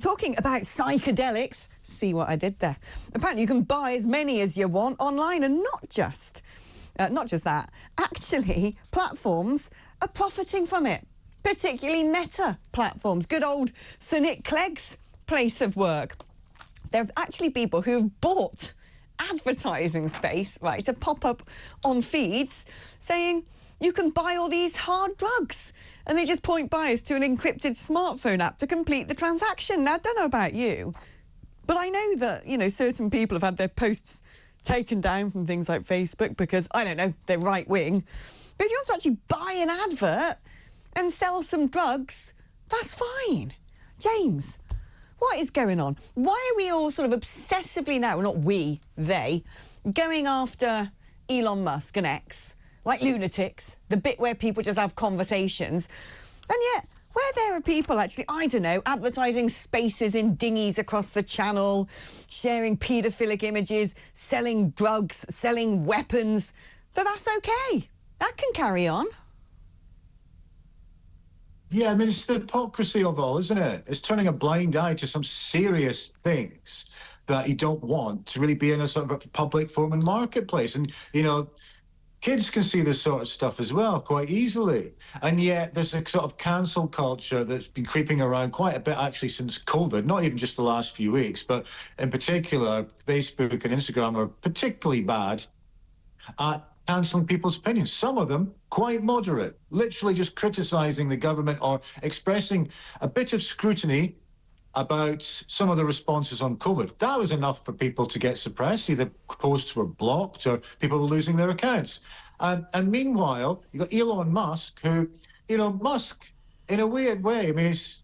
Talking about psychedelics, see what I did there. Apparently you can buy as many as you want online, and not just that. Actually, platforms are profiting from it, particularly Meta platforms. Good old Sir Nick Clegg's place of work. There are actually people who have bought advertising space, right, to pop up on feeds saying you can buy all these hard drugs, and they just point buyers to an encrypted smartphone app to complete the transaction. Now, I don't know about you, but I know that, you know, certain people have had their posts taken down from things like Facebook because, I don't know, they're right-wing. But if you want to actually buy an advert and sell some drugs, that's fine. James, what is going on? Why are we all sort of obsessively now, well, not we, they, going after Elon Musk and X like lunatics, the bit where people just have conversations, and yet where there are people actually, I don't know, advertising spaces in dinghies across the channel, sharing paedophilic images, selling drugs, selling weapons, that's okay. That can carry on. Yeah, I mean, it's the hypocrisy of all, isn't it? It's turning a blind eye to some serious things that you don't want to really be in a sort of a public forum and marketplace. And, you know, kids can see this sort of stuff as well quite easily. And yet there's a sort of cancel culture that's been creeping around quite a bit actually since COVID, not even just the last few weeks, but in particular, Facebook and Instagram are particularly bad at cancelling people's opinions. Some of them quite moderate, literally just criticising the government or expressing a bit of scrutiny about some of the responses on COVID. That was enough for people to get suppressed. Either posts were blocked or people were losing their accounts. And meanwhile, you've got Elon Musk, who, you know, Musk, in a weird way, I mean, he's,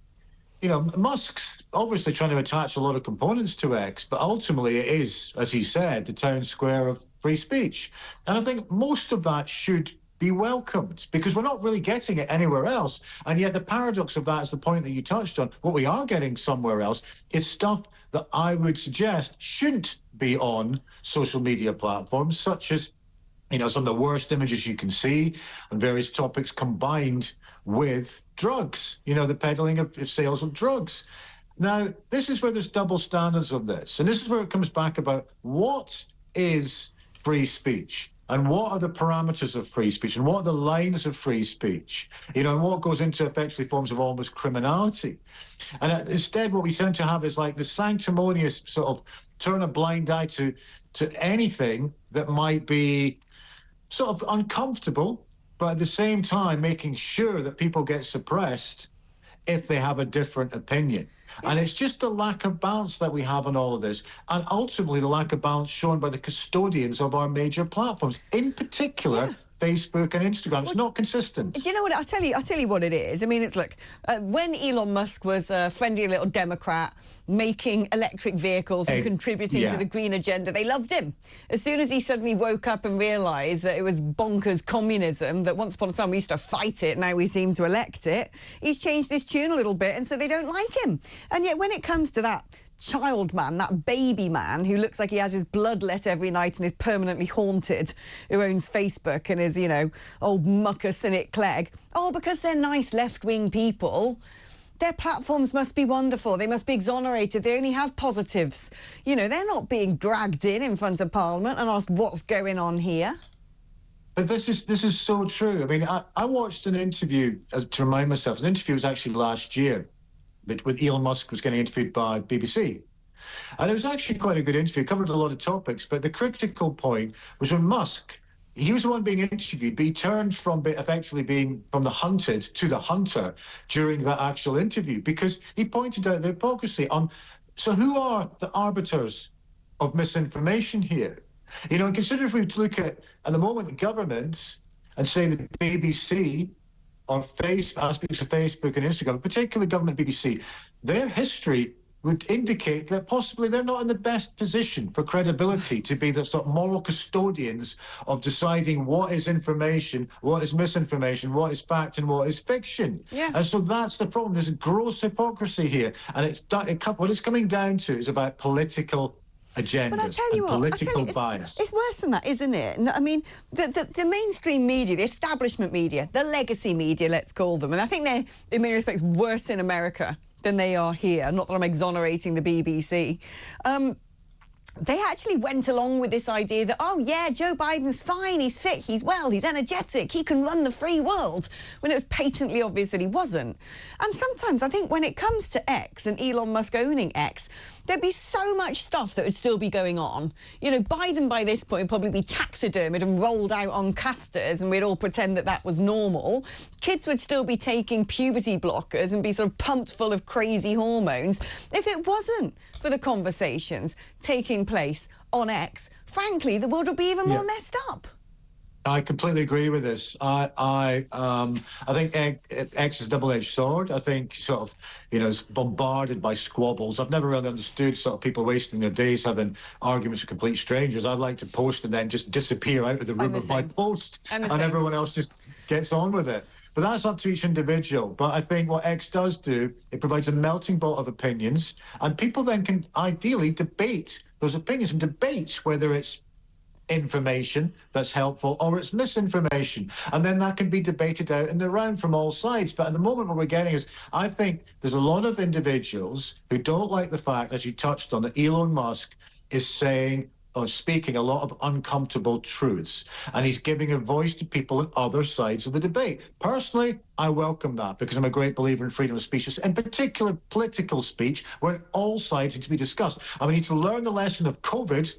you know, Musk's obviously trying to attach a lot of components to X, but ultimately it is, as he said, the town square of free speech. And I think most of that should be welcomed, because we're not really getting it anywhere else. And yet the paradox of that is the point that you touched on. What we are getting somewhere else is stuff that I would suggest shouldn't be on social media platforms, such as, you know, some of the worst images you can see on various topics combined with drugs, you know, the peddling of sales of drugs. Now, this is where there's double standards of this. And this is where it comes back about what is free speech? And what are the parameters of free speech? And what are the lines of free speech? You know, and what goes into effectively forms of almost criminality? And instead, what we tend to have is like the sanctimonious sort of turn a blind eye to anything that might be sort of uncomfortable, but at the same time making sure that people get suppressed if they have a different opinion. And it's just the lack of balance that we have on all of this, and ultimately the lack of balance shown by the custodians of our major platforms, in particular Facebook and Instagram. It's not consistent. Do you know what? I'll tell you what it is. I mean, it's, look, when Elon Musk was a friendly little Democrat making electric vehicles and contributing to the green agenda, they loved him. As soon as he suddenly woke up and realised that it was bonkers communism, that once upon a time we used to fight it, now we seem to elect it, he's changed his tune a little bit, and so they don't like him. And yet when it comes to that child man, that baby man who looks like he has his blood let every night and is permanently haunted, who owns Facebook and is, you know, old mucker Sir Nick Clegg, oh, because they're nice left-wing people, their platforms must be wonderful, they must be exonerated, they only have positives. You know, they're not being dragged in front of Parliament and asked what's going on here. But this is so true. I mean, I watched an interview, to remind myself, an interview was actually last year, with Elon Musk was getting interviewed by BBC. And it was actually quite a good interview. It covered a lot of topics, but the critical point was when Musk, he was the one being interviewed, but he turned from effectively being from the hunted to the hunter during that actual interview, because he pointed out the hypocrisy on, so who are the arbiters of misinformation here? You know, and consider if we look at the moment, governments, and say the BBC, or aspects of Facebook and Instagram, particularly government BBC, their history would indicate that possibly they're not in the best position for credibility to be the sort of moral custodians of deciding what is information, what is misinformation, what is fact and what is fiction. Yeah. And so that's the problem. There's a gross hypocrisy here. And what it's coming down to is about political agendas, but I tell you what, political bias. It's worse than that, isn't it? I mean, the mainstream media, the establishment media, the legacy media, let's call them, and I think they're, in many respects, worse in America than they are here. Not that I'm exonerating the BBC. They actually went along with this idea that, oh, yeah, Joe Biden's fine, he's fit, he's well, he's energetic, he can run the free world, when it was patently obvious that he wasn't. And sometimes I think when it comes to X and Elon Musk owning X, there'd be so much stuff that would still be going on. You know, Biden by this point would probably be taxidermied and rolled out on casters, and we'd all pretend that that was normal. Kids would still be taking puberty blockers and be sort of pumped full of crazy hormones. If it wasn't for the conversations taking place on X, frankly, the world would be even more messed up. I completely agree with this. I think X is a double-edged sword. I think sort of, you know, it's bombarded by squabbles. I've never really understood sort of people wasting their days having arguments with complete strangers. I'd like to post and then just disappear out of the room of my post, and everyone else just gets on with it. But that's up to each individual. But I think what X does do, it provides a melting pot of opinions, and people then can ideally debate those opinions and debate whether it's information that's helpful or it's misinformation, and then that can be debated out in the round from all sides. But at the moment what we're getting is, I think there's a lot of individuals who don't like the fact, as you touched on, that Elon Musk is saying or speaking a lot of uncomfortable truths, and he's giving a voice to people on other sides of the debate. Personally, I welcome that, because I'm a great believer in freedom of speech, in particular political speech, where all sides need to be discussed. And we need to learn the lesson of COVID,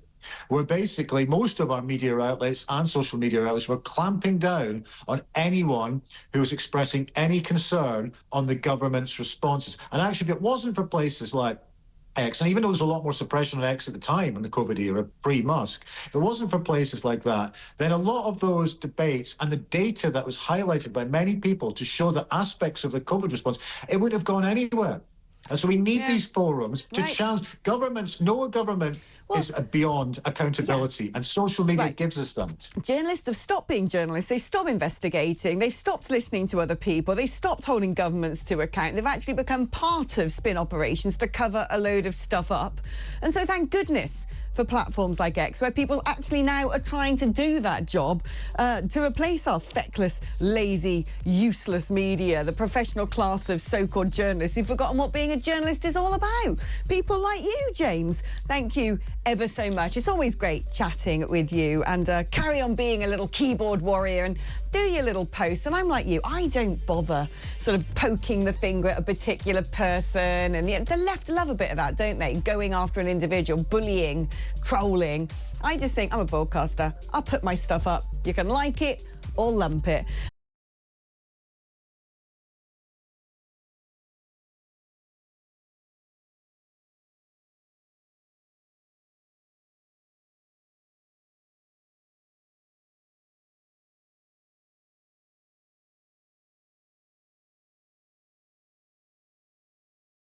where basically most of our media outlets and social media outlets were clamping down on anyone who was expressing any concern on the government's responses. And actually, if it wasn't for places like X, and even though there was a lot more suppression on X at the time in the COVID era, pre-Musk, if it wasn't for places like that, then a lot of those debates and the data that was highlighted by many people to show the aspects of the COVID response, it wouldn't have gone anywhere. And so we need these forums to challenge governments. No government is beyond accountability, and social media gives us that. Journalists have stopped being journalists. They've stopped investigating. They've stopped listening to other people. They've stopped holding governments to account. They've actually become part of spin operations to cover a load of stuff up. And so thank goodness for platforms like X, where people actually now are trying to do that job to replace our feckless, lazy, useless media, the professional class of so-called journalists who've forgotten what being a journalist is all about. People like you, James. Thank you ever so much. It's always great chatting with you, and carry on being a little keyboard warrior and do your little posts. And I'm like you, I don't bother sort of poking the finger at a particular person. And the left love a bit of that, don't they? Going after an individual, bullying, trolling. I just think I'm a broadcaster. I'll put my stuff up. You can like it or lump it.